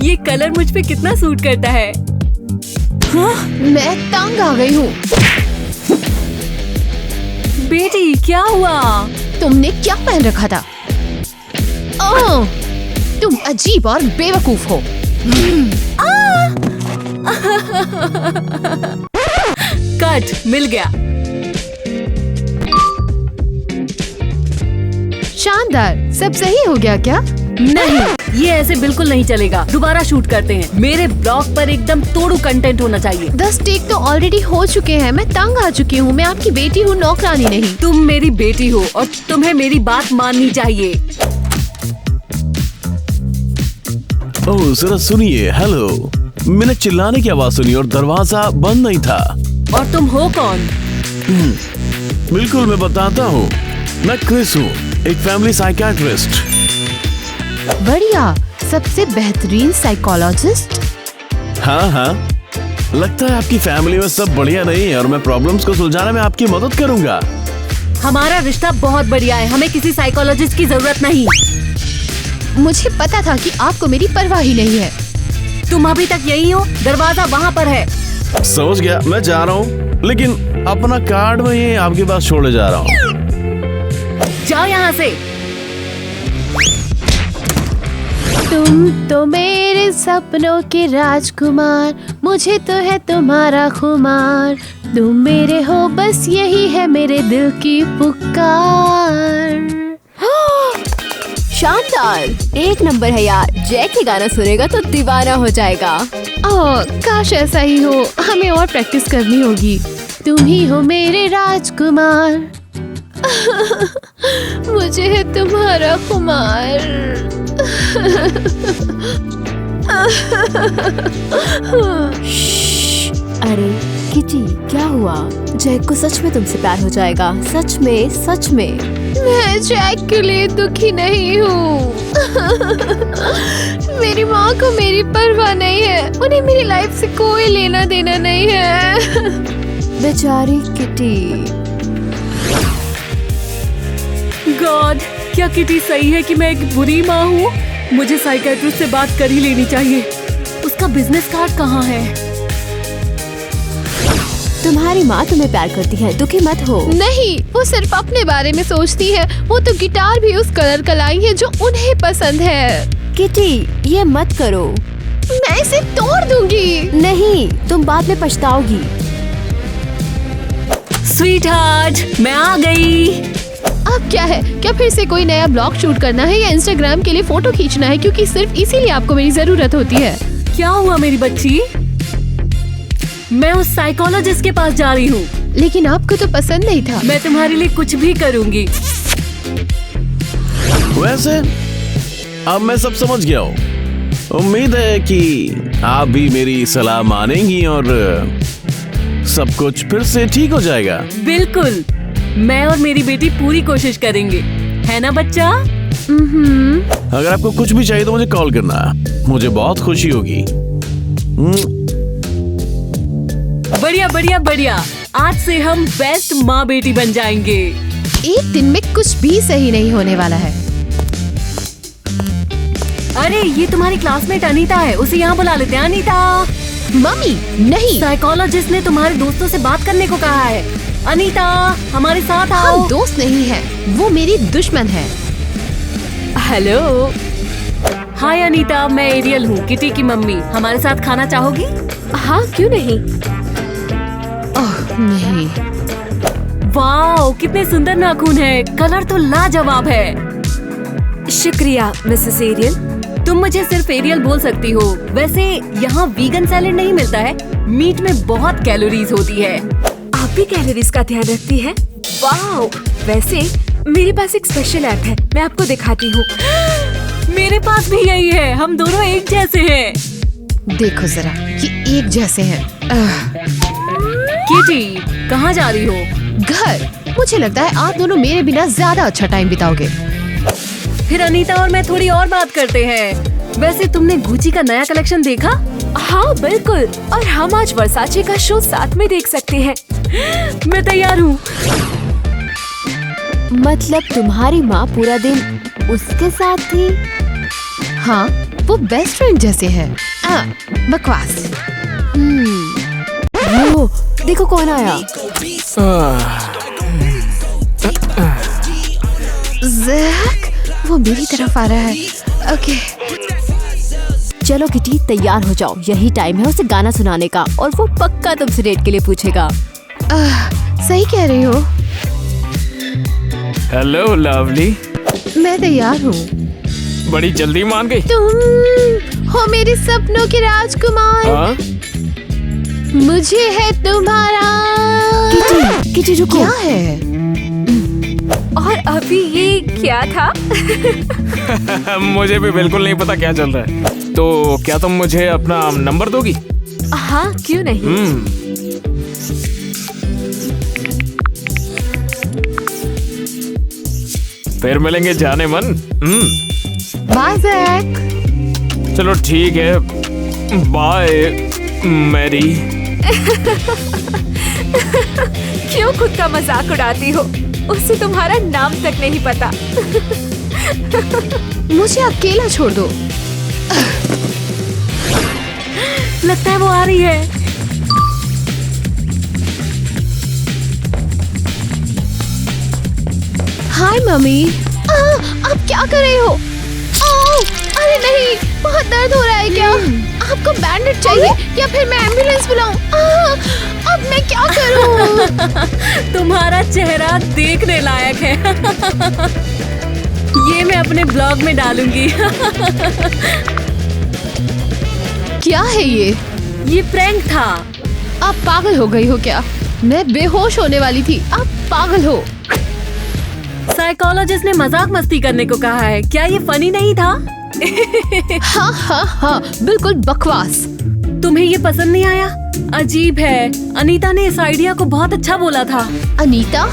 ये कलर मुझ पे कितना सूट करता है। हाँ? मैं तंग आ गई हूँ। बेटी क्या हुआ? तुमने क्या पहन रखा था? ओह, तुम अजीब और बेवकूफ हो। कट मिल गया। शानदार, सब सही हो गया क्या? नहीं, ये ऐसे बिल्कुल नहीं चलेगा। दोबारा शूट करते हैं। मेरे ब्लॉग पर एकदम तोड़ू कंटेंट होना चाहिए। 10 टेक तो ऑलरेडी हो चुके हैं। मैं तंग आ चुकी हूँ। मैं आपकी बेटी हूँ, नौकरानी नहीं। तुम मेरी बेटी हो और तुम्हें मेरी बात माननी चाहिए। ओह जरा सुनिए। हेलो, मैंने चिल्लाने की आवाज सुनी और दरवाजा बंद नहीं था। और तुम हो कौन? बिल्कुल, मैं बताता हूँ। मैं क्रिस हूँ, एक फैमिली साइकियाट्रिस्ट। बढ़िया, सबसे बेहतरीन साइकोलॉजिस्ट। हाँ, लगता है आपकी फैमिली में सब बढ़िया नहीं है और मैं प्रॉब्लम्स को सुलझाने में आपकी मदद करूंगा। हमारा रिश्ता बहुत बढ़िया है। हमें किसी साइकोलॉजिस्ट की जरूरत नहीं। मुझे पता था कि आपको मेरी परवाह ही नहीं है। तुम अभी तक यही हो। दरवाजा वहाँ पर है। समझ गया, मैं जा रहा हूँ, लेकिन अपना कार्ड में ये आपके पास छोड़े जा रहा हूँ। जाओ यहाँ से। तुम तो मेरे सपनों के राजकुमार, मुझे तो है तुम्हारा खुमार। तुम मेरे हो, बस यही है मेरे दिल की पुकार। शानदार, एक नंबर है यार। जैक ये गाना सुनेगा तो दीवाना हो जाएगा। ओह, काश ऐसा ही हो। हमें और प्रैक्टिस करनी होगी। तुम ही हो मेरे राजकुमार, मुझे है तुम्हारा खुमार। अरे किटी, क्या हुआ? जैक को सच में तुमसे प्यार हो जाएगा। सच में, सच में। मैं जैक के लिए दुखी नहीं हूँ। मेरी माँ को मेरी परवाह नहीं है। उन्हें मेरी लाइफ से कोई लेना देना नहीं है। बेचारी किटी। गॉड, क्या किटी सही है कि मैं एक बुरी माँ हूँ? मुझे साइकियाट्रिस्ट से बात कर ही लेनी चाहिए। उसका बिजनेस कार्ड कहाँ है? तुम्हारी माँ तुम्हें प्यार करती है, दुखी मत हो। नहीं, वो सिर्फ अपने बारे में सोचती है। वो तो गिटार भी उस कलर का लाई है जो उन्हें पसंद है। किटी, ये मत करो। मैं इसे तोड़ दूंगी। नहीं, तुम बाद में पछताओगी। स्वीटहार्ट, मैं आ गई। अब क्या है? क्या फिर से कोई नया ब्लॉग शूट करना है या इंस्टाग्राम के लिए फोटो खींचना है? क्योंकि सिर्फ इसीलिए आपको मेरी जरूरत होती है। क्या हुआ मेरी बच्ची? मैं उस साइकोलॉजिस्ट के पास जा रही हूँ। लेकिन आपको तो पसंद नहीं था। मैं तुम्हारे लिए कुछ भी करूँगी। वैसे अब मैं सब समझ गया हूँ। उम्मीद है कि आप भी मेरी सलाह मानेंगी और सब कुछ फिर से ठीक हो जाएगा। बिल्कुल, मैं और मेरी बेटी पूरी कोशिश करेंगे, है ना बच्चा? अगर आपको कुछ भी चाहिए तो मुझे कॉल करना, मुझे बहुत खुशी होगी। बढ़िया बढ़िया बढ़िया। आज से हम बेस्ट माँ बेटी बन जाएंगे। एक दिन में कुछ भी सही नहीं होने वाला है। अरे ये तुम्हारी क्लासमेट अनीता है, उसे यहाँ बुला लेते हैं। अनीता। मम्मी नहीं, साइकोलॉजिस्ट ने तुम्हारे दोस्तों से बात करने को कहा है। अनीता, हमारे साथ आओ। हम दोस्त नहीं है, वो मेरी दुश्मन है। हेलो। हाय अनीता, मैं एरियल हूँ, किटी की मम्मी। हमारे साथ खाना चाहोगी? हाँ, क्यों नहीं। ओह नहीं। वाओ, कितने सुंदर नाखून है। कलर तो लाजवाब है। शुक्रिया मिसेस एरियल। तुम मुझे सिर्फ एरियल बोल सकती हो। वैसे यहाँ वीगन सैलेड नहीं मिलता है। मीट में बहुत कैलोरीज होती है। आप भी कैलोरीज का ध्यान रखती हैं? वाह, वैसे मेरे पास एक स्पेशल ऐप है, मैं आपको दिखाती हूँ। मेरे पास भी यही है। हम दोनों एक जैसे हैं। देखो जरा, ये एक जैसे हैं। किटी, कहाँ जा रही हो? घर। मुझे लगता है आप दोनों मेरे बिना ज्यादा अच्छा टाइम बिताओगे। फिर अनीता और मैं थोड़ी और बात करते हैं। वैसे तुमने गुची का नया कलेक्शन देखा? हाँ बिल्कुल, और हम आज वर्साचे का शो साथ में देख सकते हैं। मैं तैयार हूँ। मतलब तुम्हारी माँ पूरा दिन उसके साथ थी? हाँ, वो बेस्ट फ्रेंड जैसे है। बकवास। वो देखो कौन आया। जैक, वो मेरी तरफ आ रहा है। ओके। चलो किटी, तैयार हो जाओ, यही टाइम है उसे गाना सुनाने का और वो पक्का तुमसे डेट के लिए पूछेगा। सही कह रही हो। हेलो लवली, मैं तैयार हूँ। बड़ी जल्दी मान गई। तुम हो मेरे सपनों के राजकुमार। हाँ? मुझे है तुम्हारा। किटी रुको। क्या है? और अभी ये क्या था? मुझे भी बिल्कुल नहीं पता क्या चल रहा है। तो क्या तुम मुझे अपना नंबर दोगी? हाँ, क्यों नहीं। फिर मिलेंगे जाने मन। Bye Jack. चलो ठीक है, बाय मैरी। क्यों खुद का मजाक उड़ाती हो? उसे तुम्हारा नाम तक नहीं पता। मुझे अकेला छोड़ दो। लगता है वो आ रही है। हाय मम्मी। आप क्या कर रहे हो? अरे नहीं, बहुत दर्द हो रहा है क्या? आपको बैंडेज चाहिए या फिर मैं एम्बुलेंस बुलाऊं? अब मैं क्या करूं? तुम्हारा चेहरा देखने लायक है। ये मैं अपने ब्लॉग में डालूंगी। क्या है ये? ये प्रैंक था। आप पागल हो गई हो क्या? मैं बेहोश होने वाली थी, आप पागल हो। साइकोलॉजिस्ट ने मजाक मस्ती करने को कहा है। क्या ये फनी नहीं था? हाँ, बिल्कुल बकवास। तुम्हें ये पसंद नहीं आया? अजीब है, अनीता ने इस आइडिया को बहुत अच्छा बोला था। अनीता?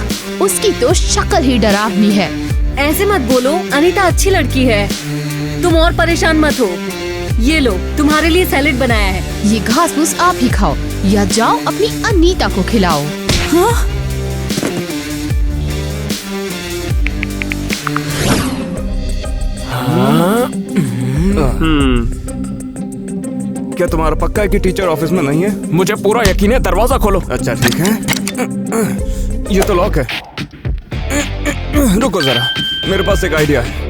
उसकी तो शक्ल ही डरावनी है। ऐसे मत बोलो, अनीता अच्छी लड़की है। तुम और परेशान मत हो। ये लो, तुम्हारे लिए सैलेड बनाया है। ये घास फूस आप ही खाओ या जाओ अपनी अनीता को खिलाओ। हाँ? क्या तुम्हारा पक्का है कि टीचर ऑफिस में नहीं है? मुझे पूरा यकीन है, दरवाजा खोलो। अच्छा ठीक है। ये तो लॉक है। रुको जरा, मेरे पास एक आइडिया है।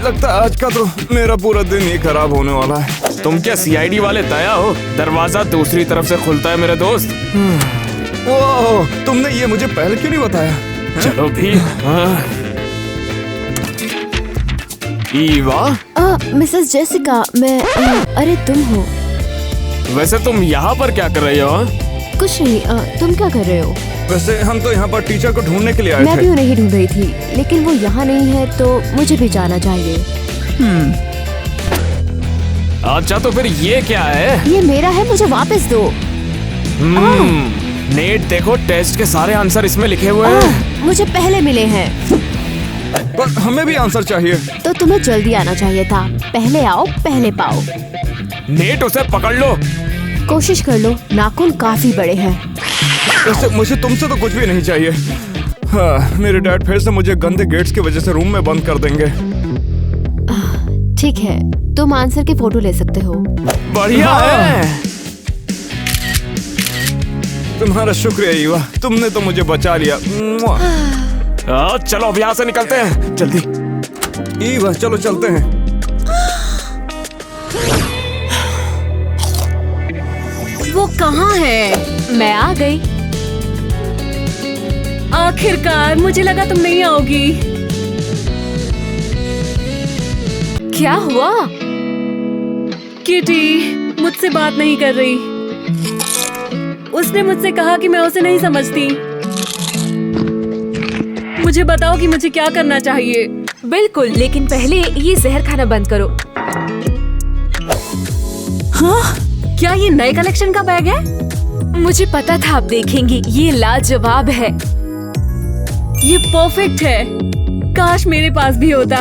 लगता है आज का तो मेरा पूरा दिन ही खराब होने वाला है। तुम क्या सीआईडी वाले दया हो? दरवाजा दूसरी तरफ से खुलता है मेरे दोस्त। ओह, तुमने ये मुझे पहले क्यों नहीं बताया? चलो भी। ईवा, मिसेस जेसिका, मैं अरे तुम हो? वैसे तुम यहाँ पर क्या कर रही हो? कुछ नहीं, तुम क्या कर रहे हो? वैसे हम तो यहाँ पर टीचर को ढूंढने के लिए आए मैं भी थे। उन्हें ही ढूंढ रही थी, लेकिन वो यहाँ नहीं है तो मुझे भी जाना चाहिए। अच्छा तो फिर ये क्या है? ये मेरा है, मुझे वापस दो। नेट देखो, टेस्ट के सारे आंसर इसमें लिखे हुए हैं। मुझे पहले मिले हैं। पर हमें भी आंसर चाहिए। तो तुम्हें जल्दी आना चाहिए था। पहले आओ पहले पाओ। नेट, उसे पकड़ लो। कोशिश कर लो, नाखून काफी बड़े हैं। वैसे मुझे तुमसे तो कुछ भी नहीं चाहिए। हाँ, मेरे डैड फिर से मुझे गंदे गेट्स की वजह से रूम में बंद कर देंगे। ठीक है, तुम आंसर की फोटो ले सकते हो। बढ़िया है। तुम्हारा शुक्रिया ईवा, तुमने तो मुझे बचा लिया। चलो अब यहाँ से निकलते हैं, जल्दी। ईवा चलो चलते हैं। वो कहाँ है? मैं आ गई। आखिरकार, मुझे लगा तुम नहीं आओगी। क्या हुआ? किटी मुझसे बात नहीं कर रही। उसने मुझसे कहा कि मैं उसे नहीं समझती। मुझे बताओ कि मुझे क्या करना चाहिए। बिल्कुल, लेकिन पहले ये जहर खाना बंद करो। हाँ? क्या ये नए कलेक्शन का बैग है? मुझे पता था आप देखेंगी, ये लाजवाब है। ये परफेक्ट है। काश मेरे पास भी होता।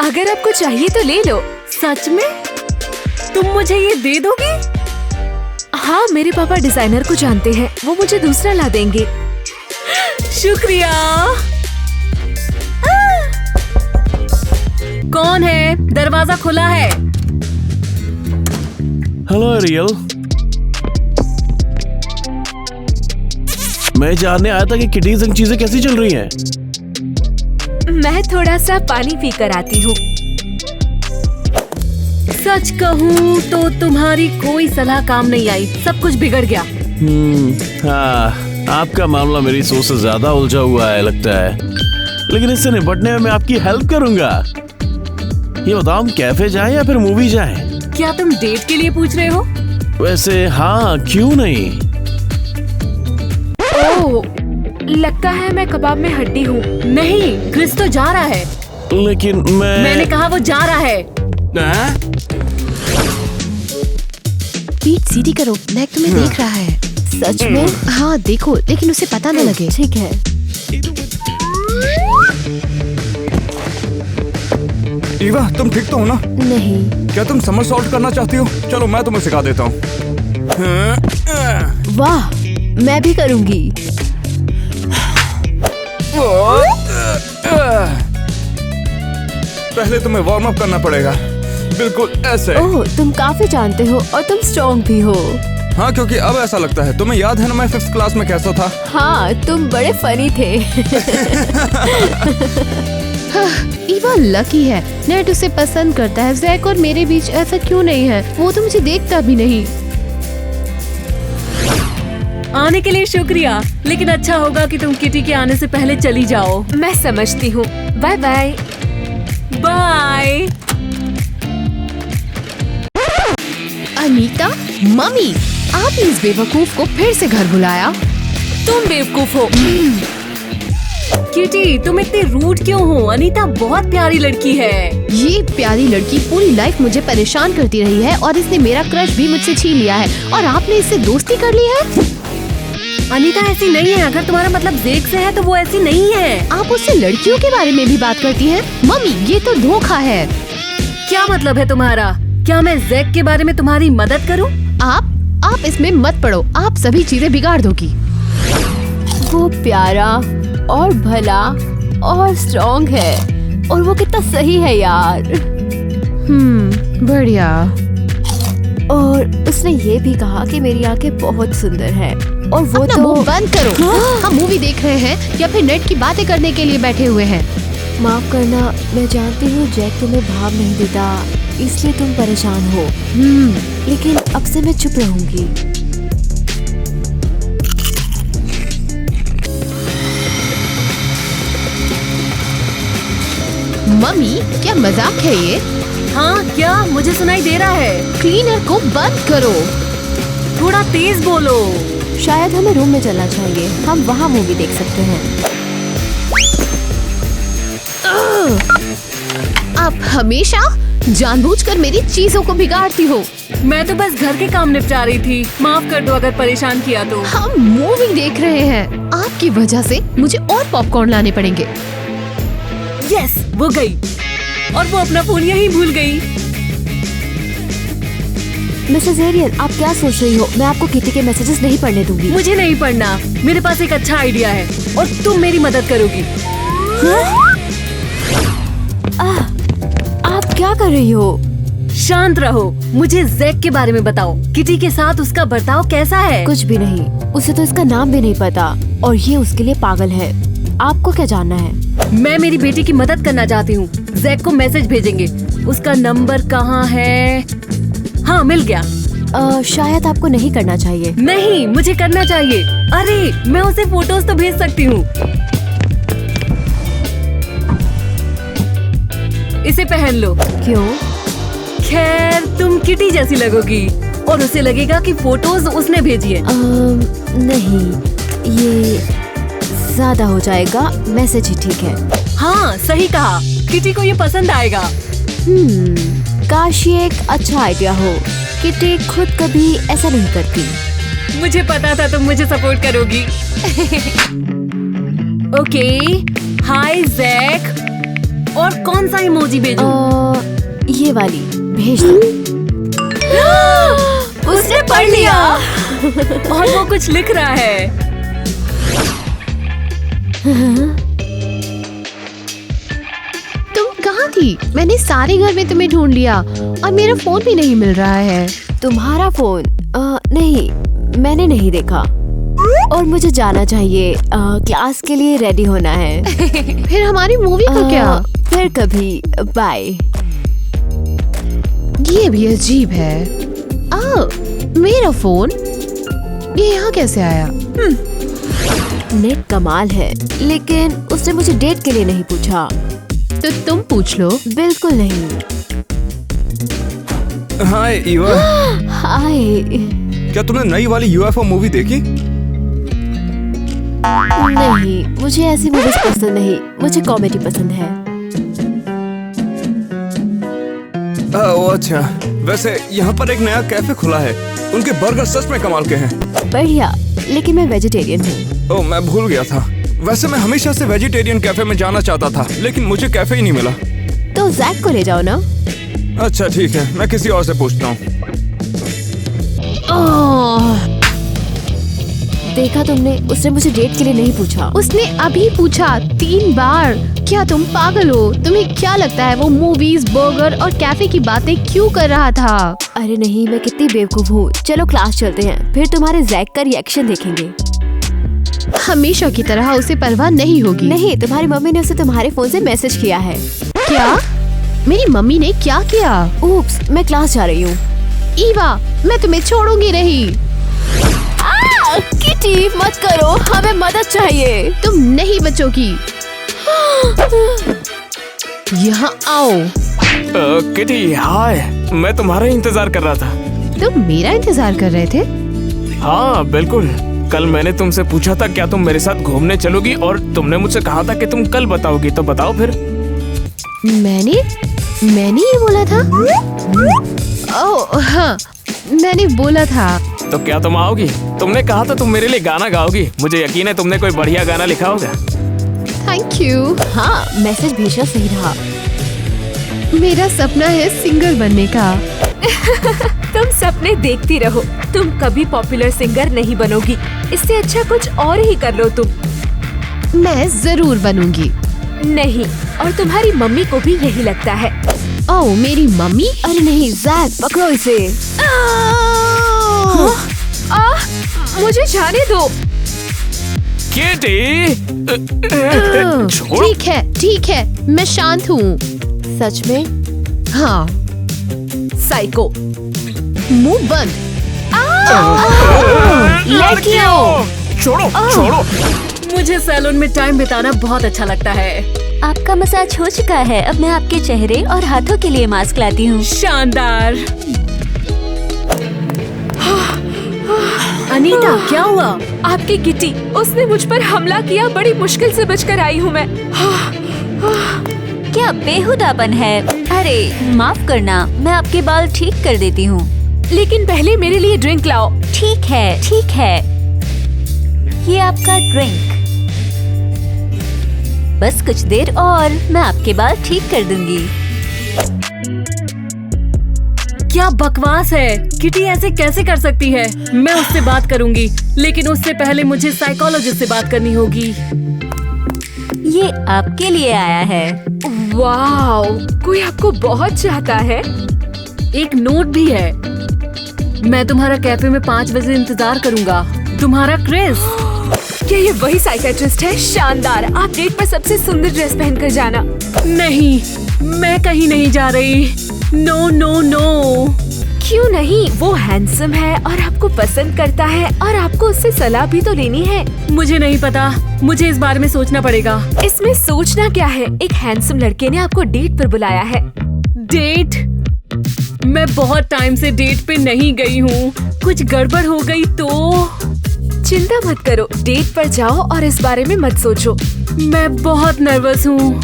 अगर आपको चाहिए तो ले लो। सच में? तुम मुझे ये दे दोगी? हाँ, मेरे पापा डिजाइनर को जानते हैं, वो मुझे दूसरा ला देंगे। शुक्रिया। है, दरवाजा खुला है। हेलो एरियल, मैं जानने आया था कि किटी संग चीजें कैसी चल रही हैं। मैं थोड़ा सा पानी पी कर आती हूँ। सच कहूँ तो तुम्हारी कोई सलाह काम नहीं आई, सब कुछ बिगड़ गया। हाँ, आपका मामला मेरी सोच से ज्यादा उलझा हुआ है लगता है, लेकिन इससे निपटने में मैं आपकी हेल्प करूंगा। ये बताओ, हम कैफे जाएं या फिर मूवी जाएं? क्या तुम डेट के लिए पूछ रहे हो? वैसे हाँ, क्यों नहीं। ओह, लगता है मैं कबाब में हड्डी हूँ। नहीं, क्रिस तो जा रहा है। लेकिन मैंने कहा वो जा रहा है। पीट सीधी करो, मैक तुम्हें देख रहा है। सच में? हाँ देखो, लेकिन उसे पता न लगे। ठीक है। ईवा, तुम ठीक तो हो ना? नहीं। क्या तुम समरसॉल्ट करना चाहती हो? चलो मैं तुम्हें सिखा देता हूँ। वाह, मैं भी करूँगी। पहले तुम्हें वार्म अप करना पड़ेगा, बिल्कुल ऐसे। ओह, तुम काफी जानते हो और तुम स्ट्रॉन्ग भी हो। हाँ, क्योंकि अब ऐसा लगता है। तुम्हें याद है ना मैं 5th क्लास में कैसा था? हाँ, तुम बड़े फनी थे। ईवा लकी है, नेट उसे पसंद करता है। जैक और मेरे बीच ऐसा क्यों नहीं है? वो तो मुझे देखता भी नहीं। आने के लिए शुक्रिया, लेकिन अच्छा होगा कि तुम किटी के आने से पहले चली जाओ। मैं समझती हूँ। Bye bye. Bye. Anita, mummy, आपने इस बेवकूफ को फिर से घर बुलाया। तुम बेवकूफ हो। किटी, तुम इतनी रूड क्यों हो? अनीता बहुत प्यारी लड़की है। ये प्यारी लड़की पूरी लाइफ मुझे परेशान करती रही है और इसने मेरा क्रश भी मुझसे छीन लिया है, और आपने इससे दोस्ती कर ली है। अनीता ऐसी नहीं है। अगर तुम्हारा मतलब जेक से है तो वो ऐसी नहीं है। आप उससे लड़कियों के बारे में भी बात करती हैं? मम्मी, ये तो धोखा है। क्या मतलब है तुम्हारा? क्या मैं जैक के बारे में तुम्हारी मदद करूं? आप इसमें मत पड़ो, आप सभी चीजें बिगाड़ दोगी। वो प्यारा और भला और स्ट्रॉन्ग है, और वो कितना सही है यार। बढ़िया। और उसने ये भी कहा कि मेरी आंखें बहुत सुंदर हैं, और वो अपना तो मुंह बंद करो। हम मूवी देख रहे हैं या फिर नेट की बातें करने के लिए बैठे हुए हैं? माफ करना, मैं जानती हूँ जैक तुम्हें भाव नहीं देता, इसलिए तुम परेशान हो। लेकिन अब से मैं चुप रहूंगी। मम्मी, क्या मजाक है ये? हाँ क्या? मुझे सुनाई दे रहा है। क्लीनर को बंद करो। थोड़ा तेज बोलो। शायद हमें रूम में चलना चाहिए, हम वहाँ मूवी देख सकते हैं। आप हमेशा जानबूझकर मेरी चीजों को बिगाड़ती हो। मैं तो बस घर के काम निपटा रही थी, माफ कर दो अगर परेशान किया तो। हम मूवी देख रहे हैं, आपकी वजह से मुझे और पॉपकॉर्न लाने पड़ेंगे। यस, वो गई, और वो अपना फोन यहीं भूल गई। मिसेस एरियल, आप क्या सोच रही हो? मैं आपको किटी के मैसेजेस नहीं पढ़ने दूंगी। मुझे नहीं पढ़ना, मेरे पास एक अच्छा आइडिया है और तुम मेरी मदद करोगी। आप क्या कर रही हो? शांत रहो, मुझे जैक के बारे में बताओ। किटी के साथ उसका बर्ताव कैसा है? कुछ भी नहीं, उसे तो इसका नाम भी नहीं पता, और ये उसके लिए पागल है। आपको क्या जानना है? मैं मेरी बेटी की मदद करना चाहती हूँ। जैक को मैसेज भेजेंगे। उसका नंबर कहाँ है? हाँ, मिल गया। शायद आपको नहीं करना चाहिए। नहीं, मुझे करना चाहिए। अरे, मैं उसे फोटोज तो भेज सकती हूँ। इसे पहन लो। क्यों? खैर, तुम किटी जैसी लगोगी और उसे लगेगा कि फोटोज उसने भेजी है। नहीं, ये ज्यादा हो जाएगा। मैसेज ही ठीक है। हाँ, सही कहा। किटी को ये पसंद आएगा। काश ये एक अच्छा आइडिया हो। किटी खुद कभी ऐसा नहीं करती। मुझे पता था तुम मुझे सपोर्ट करोगी। ओके, हाय जैक। और कौन सा इमोजी भेजूं? ये वाली भेज दो। उसने पढ़ लिया। और वो कुछ लिख रहा है। तुम कहाँ थी। मैंने सारे घर में तुम्हें ढूंढ लिया और मेरा फोन भी नहीं मिल रहा है। तुम्हारा फोन? नहीं, मैंने नहीं देखा। और मुझे जाना चाहिए, क्लास के लिए रेडी होना है। फिर हमारी मूवी का क्या? फिर कभी, बाय। ये भी अजीब है। मेरा फोन ये यहाँ कैसे आया? नेट कमाल है, लेकिन उसने मुझे डेट के लिए नहीं पूछा। तो तुम पूछ लो। बिल्कुल नहीं। हाय ईवा। हाय। क्या तुमने नई वाली यूएफओ मूवी देखी? नहीं, मुझे ऐसी मूवीज पसंद नहीं, मुझे कॉमेडी पसंद है। ओह अच्छा। वैसे यहाँ पर एक नया कैफे खुला है, उनके बर्गर सच में कमाल के हैं। बढ़िया, लेकिन मैं वेजिटेरियन हूँ। ओह मैं भूल गया था। वैसे मैं हमेशा से वेजिटेरियन कैफे में जाना चाहता था, लेकिन मुझे कैफे ही नहीं मिला। तो जैक को ले जाओ ना। अच्छा ठीक है, मैं किसी और से पूछता हूँ। देखा तुमने, उसने मुझे डेट के लिए नहीं पूछा। उसने अभी पूछा 3 बार। क्या तुम पागल हो? तुम्हें क्या लगता है वो मूवीज, बर्गर और कैफे की बातें क्यों कर रहा था? अरे नहीं, मैं कितनी बेवकूफ हूँ। चलो क्लास चलते हैं, फिर तुम्हारे जैक का रिएक्शन देखेंगे। हमेशा की तरह उसे परवाह नहीं होगी। नहीं, तुम्हारी मम्मी ने उसे तुम्हारे फोन से मैसेज किया है। क्या? मेरी मम्मी ने क्या किया? ऊप्स, मैं क्लास जा रही हूँ। ईवा, मैं तुम्हें छोड़ूंगी नहीं। किटी मत करो, हमें मदद चाहिए। तुम नहीं बचोगी। यहाँ आओ। किटी हाय, मैं तुम्हारा इंतजार कर रहा था। तुम मेरा इंतजार कर रहे थे? हाँ बिल्कुल। कल मैंने तुमसे पूछा था क्या तुम मेरे साथ घूमने चलोगी, और तुमने मुझसे कहा था कि तुम कल बताओगी। तो बताओ फिर। मैंने ये बोला था? ओह हाँ, मैंने बोला था। तो क्या तुम आओगी? तुमने कहा था तुम मेरे लिए गाना गाओगी। मुझे यकीन है तुमने कोई बढ़िया गाना लिखा होगा। Thank you. हाँ, मैसेज भेजना सही रहा। मेरा सपना है सिंगर बनने का। तुम सपने देखती रहो, तुम कभी पॉपुलर सिंगर नहीं बनोगी। इससे अच्छा कुछ और ही कर लो तुम। मैं जरूर बनूंगी। नहीं, और तुम्हारी मम्मी को भी यही लगता है। ओह मेरी मम्मी? अरे नहीं, जैक पकड़ो इसे। मुझे जाने दो। किटी छोड़ो। ठीक है, मैं शांत हूँ। सच में? हाँ। साइको। मुंह बंद। लड़कियों छोड़ो छोड़ो। मुझे सैलून में टाइम बिताना बहुत अच्छा लगता है। आपका मसाज हो चुका है, अब मैं आपके चेहरे और हाथों के लिए मास्क लाती हूँ। शानदार। अनीता, क्या हुआ? आपकी किटी, उसने मुझ पर हमला किया। बड़ी मुश्किल से बचकर आई हूँ मैं। क्या बेहुदापन है। अरे माफ करना, मैं आपके बाल ठीक कर देती हूँ। लेकिन पहले मेरे लिए ड्रिंक लाओ। ठीक है, ये आपका ड्रिंक। बस कुछ देर और मैं आपके बाल ठीक कर दूंगी। क्या बकवास है। किटी ऐसे कैसे कर सकती है? मैं उससे बात करूंगी, लेकिन उससे पहले मुझे साइकोलॉजिस्ट से बात करनी होगी। ये आपके लिए आया है। वाओ, कोई आपको बहुत चाहता है। एक नोट भी है। मैं तुम्हारा कैफे में 5 बजे इंतजार करूंगा। तुम्हारा क्रिस। क्या ये वही साइकियाट्रिस्ट है? शानदार। आप डेट पर सबसे सुंदर ड्रेस पहनकर जाना। नहीं, मैं कहीं नहीं जा रही। No no no. क्यों नहीं? वो हैंडसम है और आपको पसंद करता है, और आपको उससे सलाह भी तो लेनी है। मुझे नहीं पता, मुझे इस बारे में सोचना पड़ेगा। इसमें सोचना क्या है? एक हैंडसम लड़के ने आपको डेट पर बुलाया है। डेट? मैं बहुत टाइम से डेट पे नहीं गई हूँ। कुछ गड़बड़ हो गई तो? चिंता मत करो, डेट पर जाओ और इस बारे में मत सोचो। मैं बहुत नर्वस हूँ।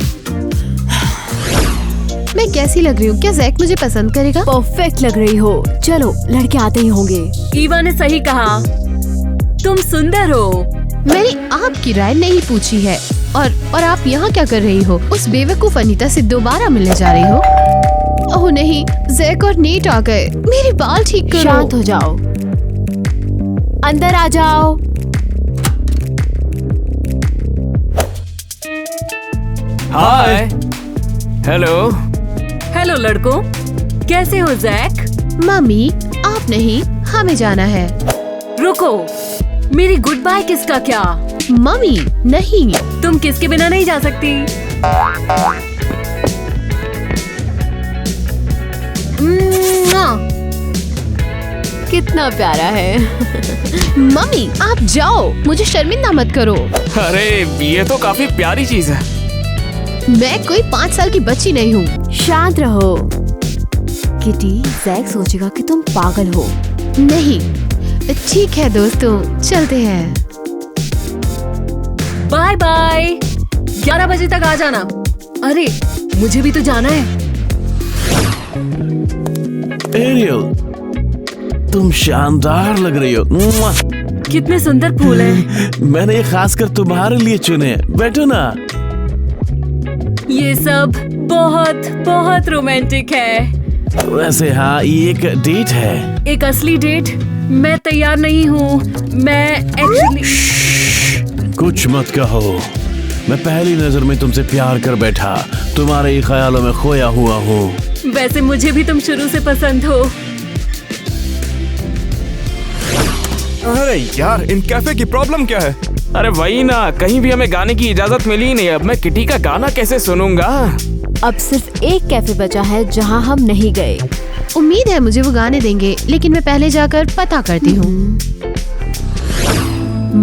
मैं कैसी लग रही हूँ? क्या जैक मुझे पसंद करेगा? परफेक्ट लग रही हो। चलो, लड़के आते ही होंगे। ईवा ने सही कहा, तुम सुंदर हो। मैंने आपकी राय नहीं पूछी है। और आप यहाँ क्या कर रही हो? उस बेवकूफ अनीता से दोबारा मिलने जा रही हो? ओह नहीं, जैक और नेट आ गए। मेरे बाल ठीक करो। शांत हो जाओ। अंदर आ जाओ। हाय। हेलो। हेलो लड़कों, कैसे हो जैक? मम्मी आप नहीं, हमें जाना है। रुको, मेरी गुड बाय किसका क्या? मम्मी नहीं। तुम किसके बिना नहीं जा सकती? कितना प्यारा है। मम्मी आप जाओ, मुझे शर्मिंदा मत करो। अरे ये तो काफी प्यारी चीज है। मैं कोई 5 साल की बच्ची नहीं हूँ। शांत रहो किटी, जैक सोचेगा कि तुम पागल हो। नहीं, ठीक है दोस्तों, चलते हैं। बाय बाय, 11 बजे तक आ जाना। अरे मुझे भी तो जाना है। एरियल, तुम शानदार लग रही हो। मुआ। कितने सुंदर फूल हैं। मैंने ये खासकर तुम्हारे लिए चुने हैं। बैठो ना। ये सब बहुत बहुत रोमांटिक है। वैसे हाँ, ये एक डेट है। एक असली डेट? मैं तैयार नहीं हूँ। मैं एक्चुअली कुछ मत कहो। मैं पहली नजर में तुमसे प्यार कर बैठा, तुम्हारे ही ख्यालों में खोया हुआ हूँ। वैसे मुझे भी तुम शुरू से पसंद हो। अरे यार, इन कैफे की प्रॉब्लम क्या है? अरे वही ना, कहीं भी हमें गाने की इजाजत मिली ही नहीं। अब मैं किटी का गाना कैसे सुनूंगा? अब सिर्फ एक कैफे बचा है जहाँ हम नहीं गए। उम्मीद है मुझे वो गाने देंगे, लेकिन मैं पहले जाकर पता करती हूँ।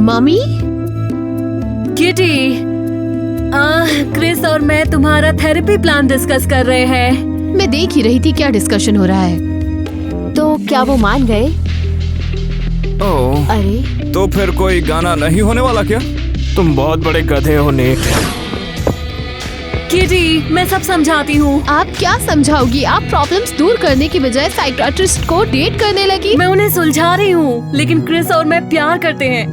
मम्मी किटी, क्रिस और मैं तुम्हारा थेरेपी प्लान डिस्कस कर रहे हैं। मैं देख ही रही थी क्या डिस्कशन हो रहा है। तो क्या वो मान गए? ओह, अरे तो फिर कोई गाना नहीं होने वाला क्या? तुम बहुत बड़े गधे हो नेट। किटी, मैं सब समझाती हूँ। आप क्या समझाओगी? आप प्रॉब्लम्स दूर करने की बजाय साइकियाट्रिस्ट को डेट करने लगी। मैं उन्हें सुलझा रही हूँ, लेकिन क्रिस और मैं प्यार करते हैं।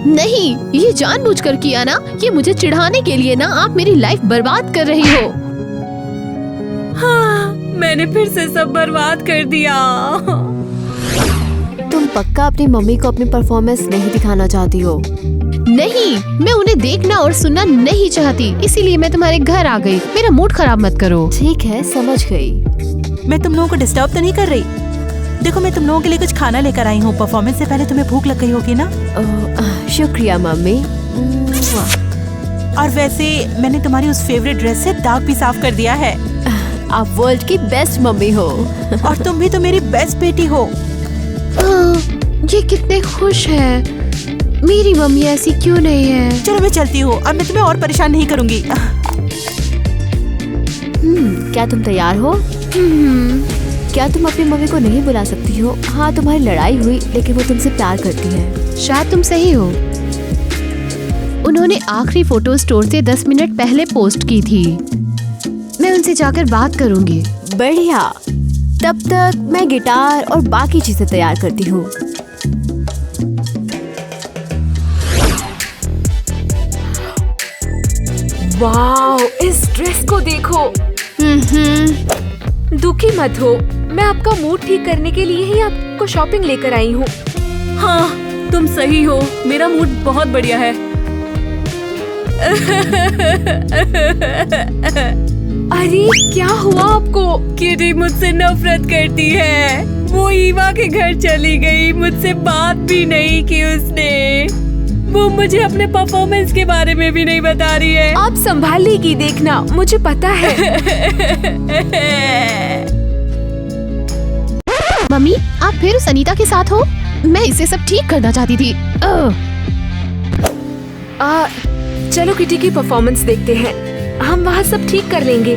नहीं, ये जानबूझकर किया ना। ये मुझे चिढ़ाने के लिए ना। आप मेरी लाइफ बर्बाद कर रही हो। हाँ, मैंने फिर से सब बर्बाद कर दिया। तुम पक्का अपनी मम्मी को अपनी परफॉर्मेंस नहीं दिखाना चाहती हो? नहीं, मैं उन्हें देखना और सुनना नहीं चाहती, इसीलिए मैं तुम्हारे घर आ गई। मेरा मूड खराब मत करो। ठीक है, समझ गई। मैं तुम लोगों को डिस्टर्ब तो नहीं कर रही? देखो, मैं तुम लोगों के लिए कुछ खाना लेकर आई हूँ। परफॉर्मेंस से पहले तुम्हें भूख लग गई होगी ना? शुक्रिया मम्मी। और वैसे मैंने तुम्हारी उस फेवरेट ड्रेस से दाग भी साफ कर दिया है। आप वर्ल्ड की बेस्ट मम्मी हो। और तुम भी तो मेरी बेस्ट बेटी हो। ये कितने खुश है। मेरी मम्मी ऐसी क्यों नहीं है? चलो मैं चलती हूँ, अब मैं तुम्हें और परेशान नहीं करूँगी। क्या तुम तैयार हो? क्या तुम अपनी मम्मी को नहीं बुला सकती हो? हाँ, तुम्हारी लड़ाई हुई, लेकिन वो तुमसे प्यार करती है। शायद तुम सही हो। उन्होंने आखिरी फोटो स्टोर से 10 मिनट पहले पोस्ट की थी। मैं उनसे जाकर बात करूंगी। बढ़िया, तब तक मैं गिटार और बाकी चीजें तैयार करती हूँ। वाओ, इस ड्रेस को देखो। दुखी मत हो, मैं आपका मूड ठीक करने के लिए ही आपको शॉपिंग लेकर आई हूँ। हाँ, तुम सही हो, मेरा मूड बहुत बढ़िया है। अरे क्या हुआ आपको? किटी मुझसे नफरत करती है। वो ईवा के घर चली गई, मुझसे बात भी नहीं की उसने। वो मुझे अपने परफॉर्मेंस के बारे में भी नहीं बता रही है। आप संभाल लेगी, देखना, मुझे पता है। मम्मी, आप फिर उस अनीता के साथ हो? मैं इसे सब ठीक करना चाहती थी। चलो किटी की परफॉर्मेंस देखते हैं, हम वहाँ सब ठीक कर लेंगे।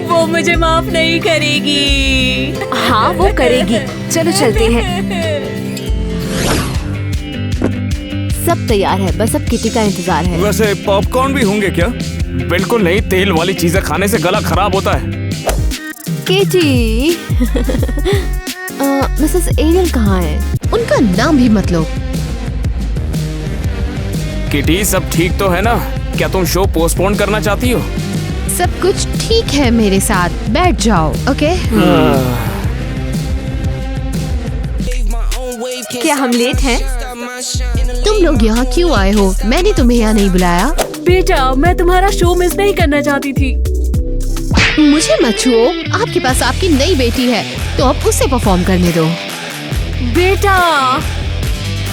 वो मुझे माफ नहीं करेगी। हाँ, वो करेगी। चलो चलते हैं। सब तैयार है, बस अब किटी का इंतजार है। वैसे पॉपकॉर्न भी होंगे क्या? बिल्कुल नहीं, तेल वाली चीजें खाने से गला खराब होता है। किटी। मिसेस एरियल कहाँ है? उनका नाम भी मत लो। किटी, सब ठीक तो है ना? क्या तुम शो पोस्टपोन करना चाहती हो? सब कुछ ठीक है मेरे साथ, बैठ जाओ। ओके? क्या हम लेट हैं? तुम लोग यहाँ क्यों आए हो? मैंने तुम्हें यहाँ नहीं बुलाया। बेटा, मैं तुम्हारा शो मिस नहीं करना चाहती थी। मुझे मत छुओ, आपके पास आपकी नई बेटी है तो अब उसे परफॉर्म करने दो। बेटा,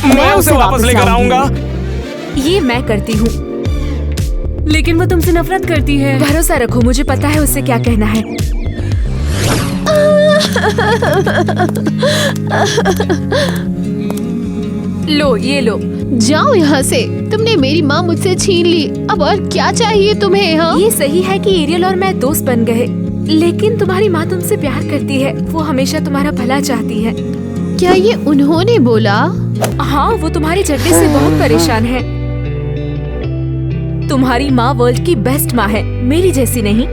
मैं उसे वापस लेकर आऊंगा। ये मैं करती हूँ, लेकिन वो तुमसे नफरत करती है। भरोसा रखो, मुझे पता है उससे क्या कहना है। लो, ये लो। जाओ यहाँ से, तुमने मेरी माँ मुझसे छीन ली। अब और क्या चाहिए तुम्हें? हाँ, ये सही है कि एरियल और मैं दोस्त बन गए, लेकिन तुम्हारी माँ तुमसे प्यार करती है। वो हमेशा तुम्हारा भला चाहती है। क्या ये उन्होंने बोला? हाँ, वो तुम्हारे झगड़े से बहुत परेशान है। तुम्हारी माँ वर्ल्ड की बेस्ट माँ है, मेरी जैसी नहीं।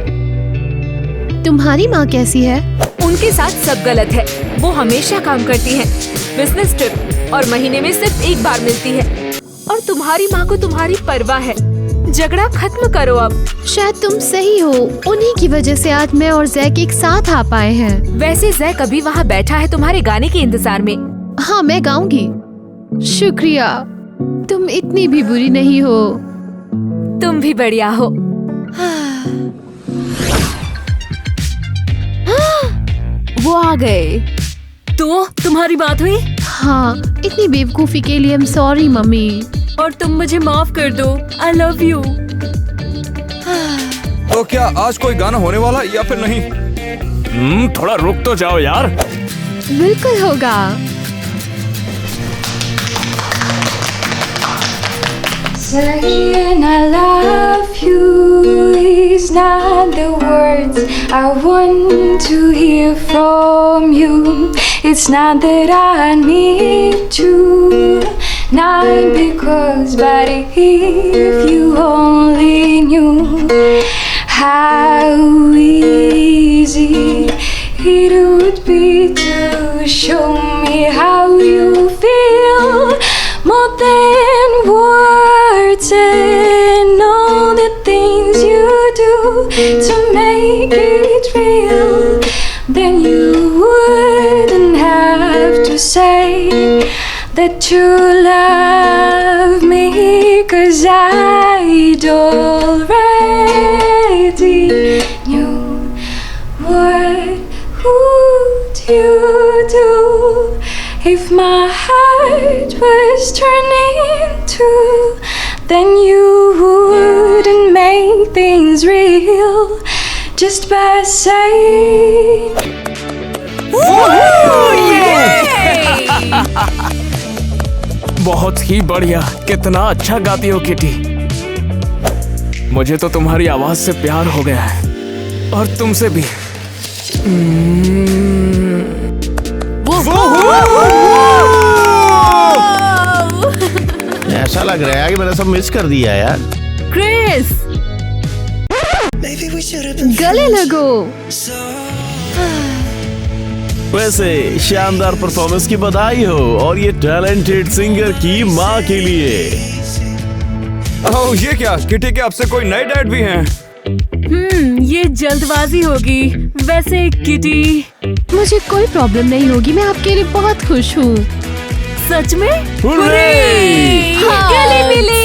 तुम्हारी माँ कैसी है? उनके साथ सब गलत है। वो हमेशा काम करती है, बिजनेस ट्रिप, और महीने में सिर्फ एक बार मिलती है। और तुम्हारी माँ को तुम्हारी परवाह है। झगड़ा खत्म करो अब। शायद तुम सही हो, उन्हीं की वजह से आज मैं और जैक एक साथ आ पाए हैं। वैसे जैक अभी वहाँ बैठा है तुम्हारे गाने के इंतजार में। हाँ, मैं गाऊंगी। शुक्रिया, तुम इतनी भी बुरी नहीं हो। तुम भी बढ़िया हो। वो आ गए। तो तुम्हारी बात हुई? हाँ, इतनी बेवकूफी के लिए I'm sorry मम्मी। और तुम मुझे माफ कर दो। I love you। तो क्या आज कोई गाना होने वाला या फिर नहीं? थोड़ा रुक तो जाओ यार। बिल्कुल होगा। Saying I love you is not the words I want to hear from you. It's not that I need you, not because, but if you only knew how easy it would be to show me how you feel more than words, and all the things you do to make it real. Then you wouldn't have to say that you love me, 'cause I'd already knew. What would you do if my heart was turning true? Then you wouldn't make things real just by saying बहुत ही बढ़िया। कितना अच्छा गाती हो kitty. मुझे तो तुम्हारी आवाज से प्यार हो गया है, और तुमसे भी। ऐसा लग रहा है कि मैंने सब मिस कर दिया यार। क्रिस, गले लगो। वैसे शानदार परफॉर्मेंस की बधाई हो, और ये टैलेंटेड सिंगर की माँ के लिए। ओह, ये क्या? किटी के आपसे कोई नए डैड भी हैं? ये जल्दबाजी होगी। वैसे किटी, मुझे कोई प्रॉब्लम नहीं होगी, मैं आपके लिए बहुत खुश हूँ। सच में? हुर्रे! गले मिले।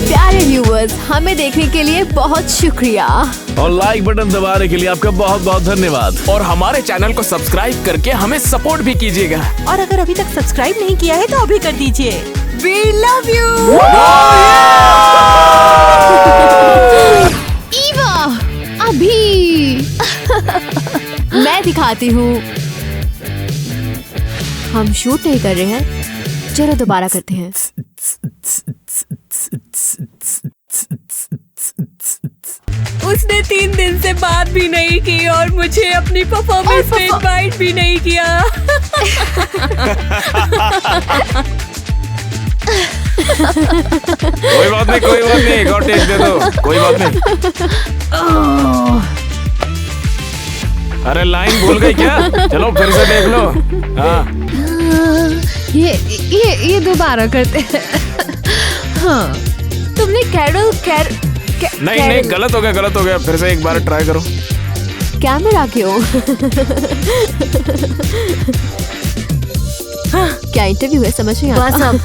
प्यारे व्यूअर्स, हमें देखने के लिए बहुत शुक्रिया। और लाइक बटन दबाने के लिए आपका बहुत बहुत धन्यवाद। और हमारे चैनल को सब्सक्राइब करके हमें सपोर्ट भी कीजिएगा। और अगर अभी तक सब्सक्राइब नहीं किया है तो अभी कर दीजिए। We love you। ईवा, अभी मैं दिखाती हूँ। हम शूट नहीं कर रहे हैं, चलो दोबारा करते हैं। उसने 3 दिन से बात भी नहीं की और मुझे अपनी परफॉर्मेंस में इनवाइट भी नहीं किया। कोई बात नहीं, गॉट टेक दे दो, कोई बात नहीं। अरे लाइन भूल गई क्या? चलो फिर से देख लो। हाँ, ये दोबारा करते हैं। हाँ, तुमने नहीं गलत हो गया फिर से एक बार ट्राई करो। कैमरा क्यों? क्या इंटरव्यू है, समझ नहीं आता। बस अब